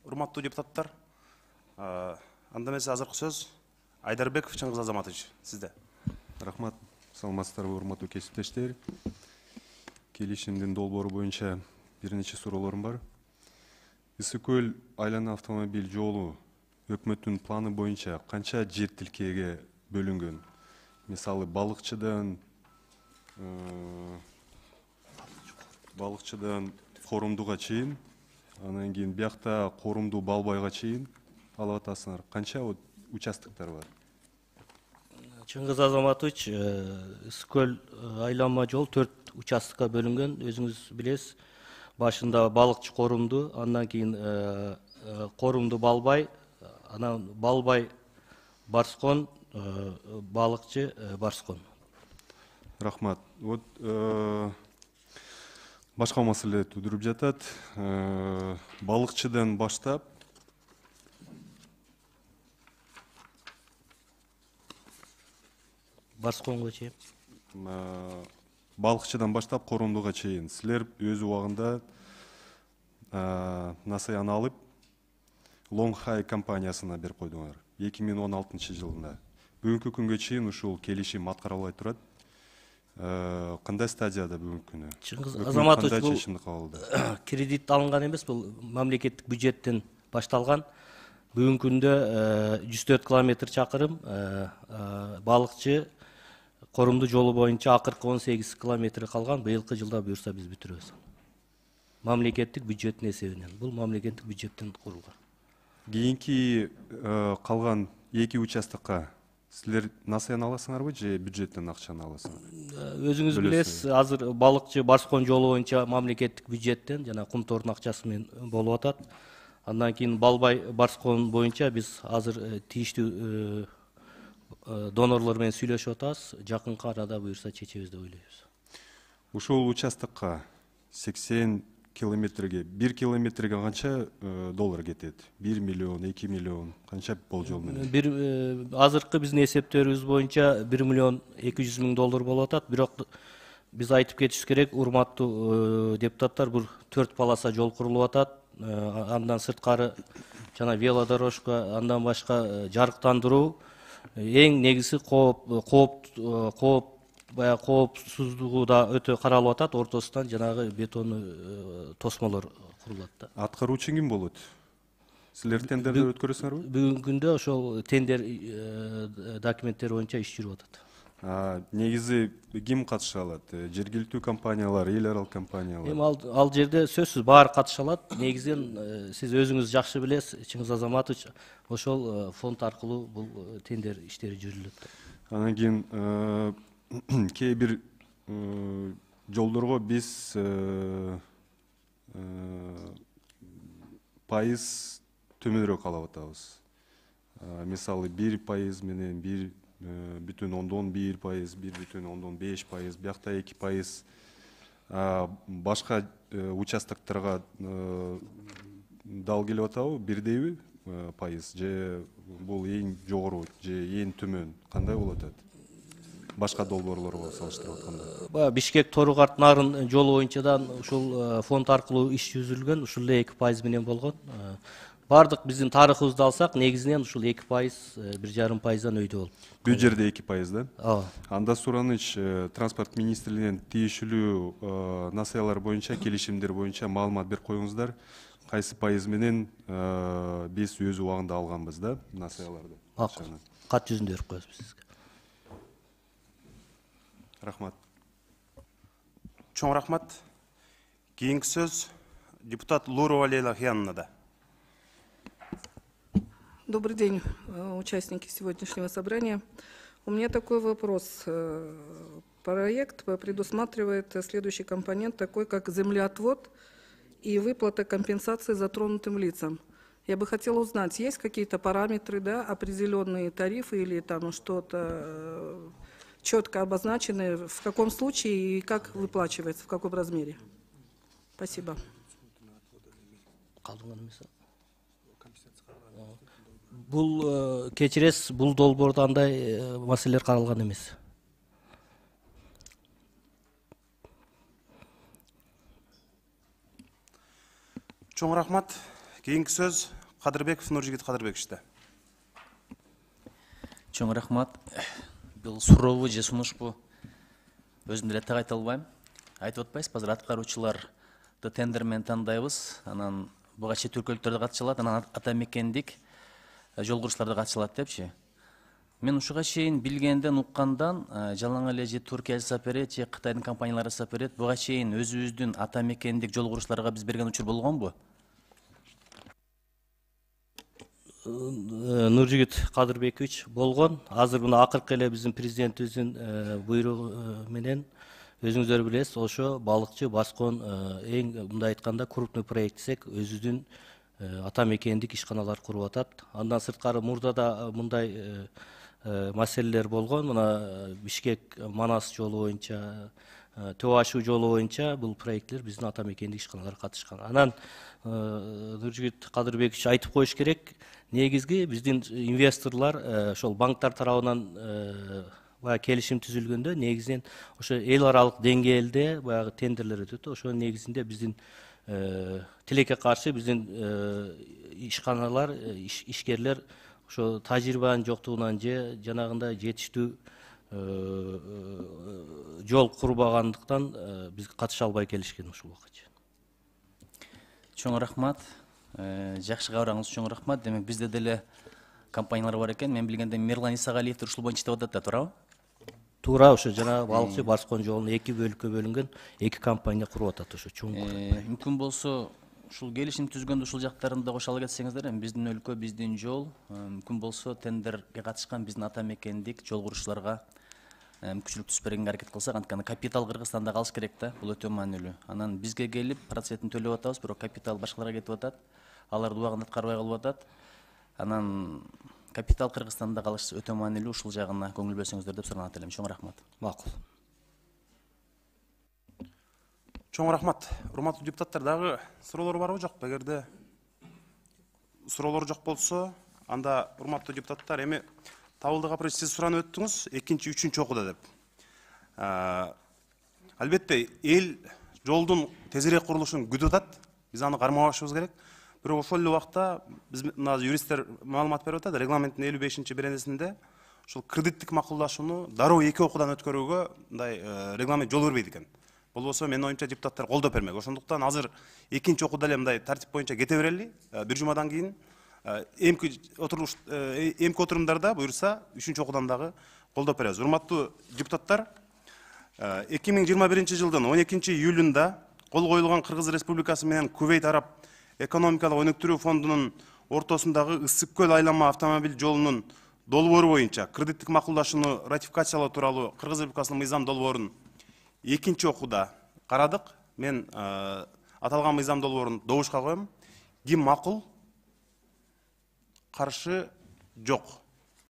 Урматтуу депутаттар, анда эмесе азыркы сөз Айдарбеков Чыңгыз Азаматович, сизде. Рахмат, саламатсыздарбы, урматтуу кесиптештер. Келишимдин долбоору боюнча бир нече суроолорум бар. Ысык көл айлана автомобиль жолу өкмөттүн планы боюнча канча жер тилкеге бөлүнгөн? Мисалы, балыкчыдан Корумдуга чейин, анан кийин биякта Корумду Балбайга чейин алып атасыңар. Канча участоктор бар? Чыңгыз Азаматович, Ысык көл айланма жол 4 участокка бөлүнгөн. Өзүңүз билесиз, башында балыкчы Корумду, андан кийин Корумду Балбай, анан Балбай Барскон, балыкчы Барскон. Рахмат. Башка маселе тудуруп жатат. Балыкчыдан баштап Барсконго чейин. Балыкчыдан баштап Корумдуга чейин силер өз убагында насаяны алып Long High компаниясына берип койдуңар 2016 жылында. Бүгүнкү күнгө чейин ушул келишим аткарылбай турат. Кандай стадияда бүгүнкү күнү? Чыңгыз Азаматович, бул кредит алынган эмес, бул мамлекеттик бюджеттен башталган. Бүгүнкү күндө 104 километр чакырым, балыкчы Корумду жолу боюнча акыркы 18 километр калган. Быйылкы жылда буюрса биз бүтүрөбүз. Мамлекеттик бюджеттин эсебинен. Бул мамлекеттик бюджеттен курулган. Кийинки калган 2 участокко силер насаян аласыңарбы же бюджеттен акчаны аласыңар? Өзүңүз билесиз, азыр балыкчы Барскон жолу боюнча мамлекеттик бюджеттен жана кумтордун акчасы менен болуп атат. Андан кийин Балбай Барскон боюнча биз азыр тийиштүү донорлор менен сүйлөшүп атабыз. Жакынкы арада буюрса чечебиз деп ойлойбуз. Ушул участокко 80 километрге, 1 километрге канча доллар кетет? 1 миллион, 2 миллион, канча болжол менен? Азыркы биздин эсептерибиз боюнча 1 миллион 200 миң доллар болуп атат. Бирок биз айтып кетишибиз керек, урматтуу депутаттар, бул 4 полоса жол курулуп атат. Андан сырткары жана велодорожка, андан башка жарыктандыруу, эң негизи коопсуздугу да өтө каралып атат. Ортосунан жанагы бетондуу тосмолор курулат да. Аткаруучу ким болот? Силер тендерди өткөрөсүңөрбү? Бүгүнкү күндө ошол тендер документтери боюнча иш жүрүп атат. Негизи ким катыша алат? Жергиликтүү компаниялар, эл аралык компаниялар? Эми ал жерде сөзсүз баары катыша алат. Негизинен сиз өзүңүз жакшы билесиз, Чыңгыз Азаматович, ошол фонд аркылуу бул тендер иштери жүрүлөт. Анан кийин кээ бир жолдорго биз пайыз төмөнүрөөк алып атабыз. Мисалы 1% менен 1,1%, 1,5%, биякта 2%. Башка участокторго дал келип атабы? Бирдейби пайыз? Же бул эң жогору, же эң төмөн? Кандай болуп атат? Башка долбоорлорго салыштырып атканда. Бишкек Торугарт Нарын жолу боюнчадан ушул фонд аркылуу иш жүзүлгөн, ушул 2% менен болгон. Бардык биздин тарыхыбызды алсак, негизинен ушул 2%, 1,5%дан өйдө болуп. Бул жерде 2%, да? Ооба. Анда Сураныч, транспорт министрлигинен тиешелүү насаялар боюнча, келишимдер боюнча маалымат берип коюңуздар. Кайсы пайыз менен биз өз убагында алганбыз да насаяларды? Кат жүзүндө берип коебуз сизге. Рахмат. Чоң рахмат. Кийинки сөз депутат Лурова Лейла Хиановнада. Добрый день, участники сегодняшнего собрания. У меня такой вопрос. Проект предусматривает следующий компонент, такой как землеотвод и выплата компенсации затронутым лицам. Я бы хотела узнать, есть какие-то параметры, да, определенные тарифы или там что-то четко обозначенные, в каком случае и как выплачивается, в каком размере? Спасибо. Бул кечиресиз, бул долбоордо андай маселелер каралган эмес. Чоң рахмат. Кийинки сөз Кадырбеков Нуржигит Кадырбековичте. Чоң рахмат. Бул сурообу же сунушпу өзүм деле так айта албайм. Айтып атпайсызбы, азыр аткаруучуларды тендер менен тандайбыз. Анан буга чет өлкөлүктөр да катышылат, анан ата мекендик жол курушчулар да катышылат депчи. Мен ушуга чейин билгенден, уккандан жалаң эле же Түркия жасап берет, же Кытайдын компаниялары жасап берет. Буга чейин өзүбүздүн ата мекендик жол курушчуларга биз берген учур болгонбу? Нуржигит Кадырбекович болгон. Азыр мына акыркы эле биздин президентибиздин буйругу менен өзүңүздөр билесиз, ошо балыкчы баскон эң мындай айтканда крупный проект десек, өзүбүздүн ата мекендик ишканалар куруп атат. Андан сырткары мурда да мындай маселелер болгон. Мына Бишкек Манас жолу боюнча, Төө Ашу жолу боюнча бул проекттер биздин ата мекендик ишканалар катышкан. Анан Нуржигит Кадырбекович айтып коюш керек, негизги биздин инвесторлор ошол банктар тарабынан баягы келишим түзүлгөндө негизинен ошо эл аралык деңгээлде баягы тендерлер өтөт. Ошо негизинде биздин тилекке каршы биздин ишканалар, ишкерлер ошо тажрыйбанын жоктугунан же жанагындай жетиштүү жол курбагандыктан биз катыша албай келишкен ушул убакытча. Чоң рахмат. Жакшы кабарыңыз чоң рахмат. Демек бизде деле компаниялар бар экен. Мен билгенде Мирлан Исагалиевдер ушул боюнча иштеп атат да, туурабы? Туура, ошо жана балыкчы Барскон жолун эки бөлүккө бөлүнгөн эки компания куруп атат ошо чоң. Мүмкүн болсо ушул келишим түзгөндө ушул жактарын да кошо ала кетсеңиздер, биздин өлкө, биздин жол, мүмкүн болсо тендерге катышкан биздин ата мекендик жол курушчуларга мүмкүнчүлүк түзүп бергенге аракет кылсак, анткени капитал Кыргызстанда калыш керек да, бул өтө маанилүү. Анан бизге келип процентин төлөп атабыз, бирок капитал башкаларга кетип атат, аларды убагында аткарбай калып атат. Анан капитал Кыргызстанда калыш өтө маанилүү, ушул жагына көңүл бөлсөңүздөр деп суранат элем. Чоң рахмат. Макул. Чоң рахмат. Урматтуу депутаттар, дагы суроолор барбы, жокпу? Эгерде суроолор жок болсо, анда урматтуу депутаттар, эми Табылдык апарович, сиз суранып өттүңүз, экинчи, үчүнчү окууда деп. Албетте, эл жолдун тезирээк курулушун күтүп атат. Биз аны кармабашыбыз керек. Бирок ошол эле убакта биз мына юристтер маалымат берип атат, регламенттин 55-чи беренесинде ушул кредиттик макулдашууну дароо эки окуудан өткөрүүгө мындай регламент жол бербейт экен. Болбосо менин оюмча депутаттар колдоп бермек. Ошондуктан азыр экинчи окууда эле мындай тартип боюнча кете берели. Бир жумадан кийин эмки отурумдарда буюрса үчүнчү окуудан дагы колдоп беребиз. Урматтуу депутаттар, 2021 жылдын 12 июлунда кол коюлган Кыргыз Республикасы менен Кувейт Араб экономикалык өнүктүрүү фондунун ортосундагы Ысык көл айлама автомобиль жолунун долбоору боюнча кредиттик макулдашууну ратификациялоо тууралуу Кыргыз Республикасынын мыйзам долбоорун экинчи окууда карадык. Мен аталган мыйзам долбоорун добушка коем. Ким макул? Каршы жок.